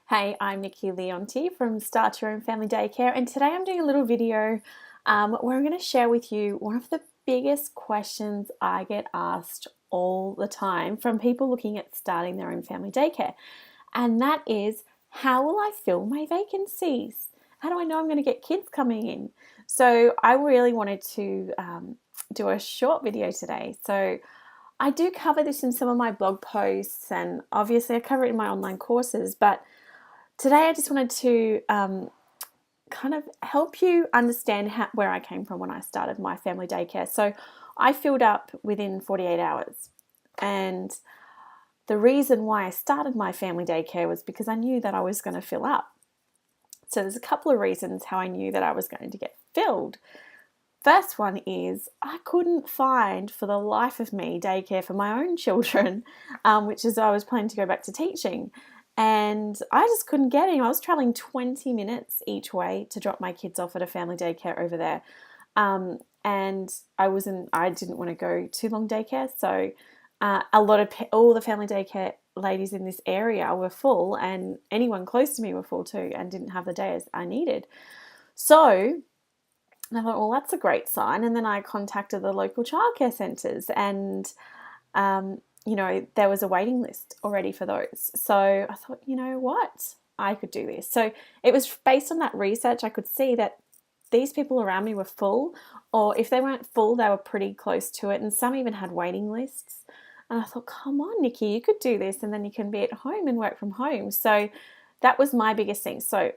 Hey, I'm Nikki Leonti from Start Your Own Family Daycare, and today I'm doing a little video where I'm going to share with you one of the biggest questions I get asked all the time from people looking at starting their own family daycare, and that is, how will I fill my vacancies? How do I know I'm going to get kids coming in? So I really wanted to do a short video today. So I do cover this in some of my blog posts, and obviously I cover it in my online courses, but today I just wanted to kind of help you understand where I came from when I started my family daycare. So I filled up within 48 hours. And the reason why I started my family daycare was because I knew that I was going to fill up. So there's a couple of reasons how I knew that I was going to get filled. First one is I couldn't find for the life of me daycare for my own children, which is I was planning to go back to teaching. And I just couldn't get any. I was traveling 20 minutes each way to drop my kids off at a family daycare over there. And I didn't want to go too long daycare. So all the family daycare ladies in this area were full, and anyone close to me were full too, and didn't have the days I needed. So I thought, well, that's a great sign. And then I contacted the local childcare centres, and there was a waiting list already for those. So I thought, you know what, I could do this. So it was based on that research. I could see that these people around me were full, or if they weren't full, they were pretty close to it. And some even had waiting lists. And I thought, come on, Nikki, you could do this, and then you can be at home and work from home. So that was my biggest thing. So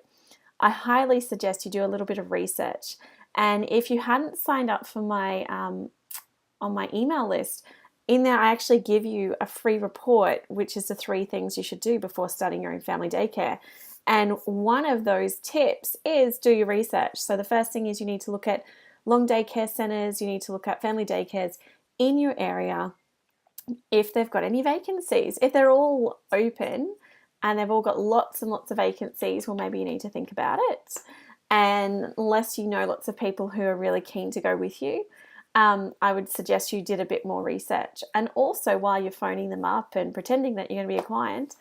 I highly suggest you do a little bit of research. And if you hadn't signed up for my on my email list, in there I actually give you a free report, which is the 3 things you should do before starting your own family daycare. And one of those tips is do your research. So the first thing is you need to look at long daycare centres, you need to look at family daycares in your area, if they've got any vacancies. If they're all open and they've all got lots and lots of vacancies, well, maybe you need to think about it. And unless you know lots of people who are really keen to go with you, I would suggest you did a bit more research. And also, while you're phoning them up and pretending that you're going to be a client,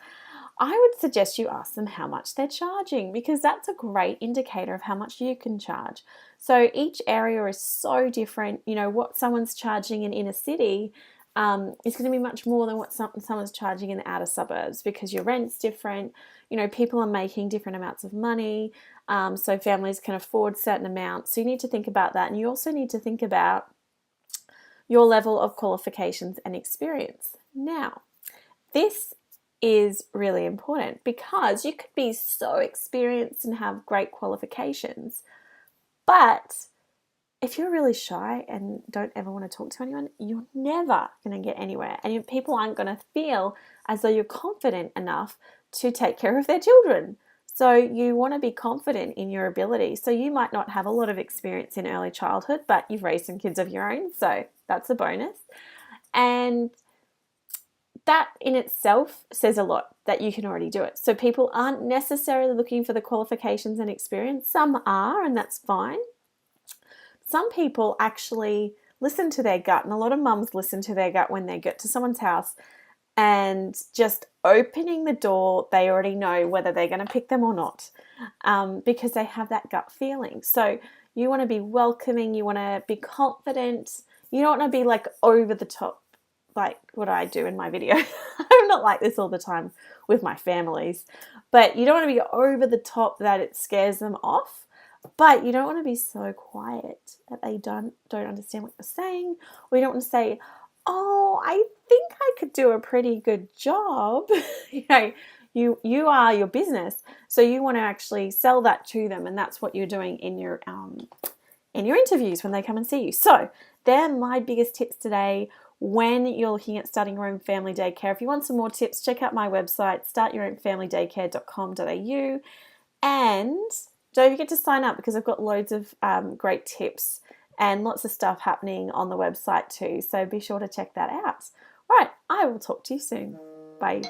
I would suggest you ask them how much they're charging, because that's a great indicator of how much you can charge. So each area is so different. You know, what someone's charging in inner city is going to be much more than what someone's charging in the outer suburbs, because your rent's different. You know, people are making different amounts of money, so families can afford certain amounts. So you need to think about that, and you also need to think about your level of qualifications and experience. Now, this is really important, because you could be so experienced and have great qualifications, but if you're really shy and don't ever want to talk to anyone, you're never going to get anywhere. And people aren't going to feel as though you're confident enough to take care of their children. So you want to be confident in your ability. So you might not have a lot of experience in early childhood, but you've raised some kids of your own. So that's a bonus. And that in itself says a lot that you can already do it. So people aren't necessarily looking for the qualifications and experience. Some are, and that's fine. Some people actually listen to their gut, and a lot of mums listen to their gut when they get to someone's house, and just opening the door, they already know whether they're going to pick them or not, because they have that gut feeling. So you want to be welcoming, you want to be confident, you don't want to be like over the top, like what I do in my video. I'm not like this all the time with my families, but you don't want to be over the top that it scares them off. But you don't want to be so quiet that they don't understand what you're saying, or you don't want to say, oh, I think I could do a pretty good job. You are your business, so you want to actually sell that to them, and that's what you're doing in your interviews when they come and see you. So they're my biggest tips today when you're looking at starting your own family daycare. If you want some more tips, check out my website, startyourownfamilydaycare.com.au, and don't forget to sign up, because I've got loads of great tips and lots of stuff happening on the website too. So be sure to check that out. All right, I will talk to you soon. Bye.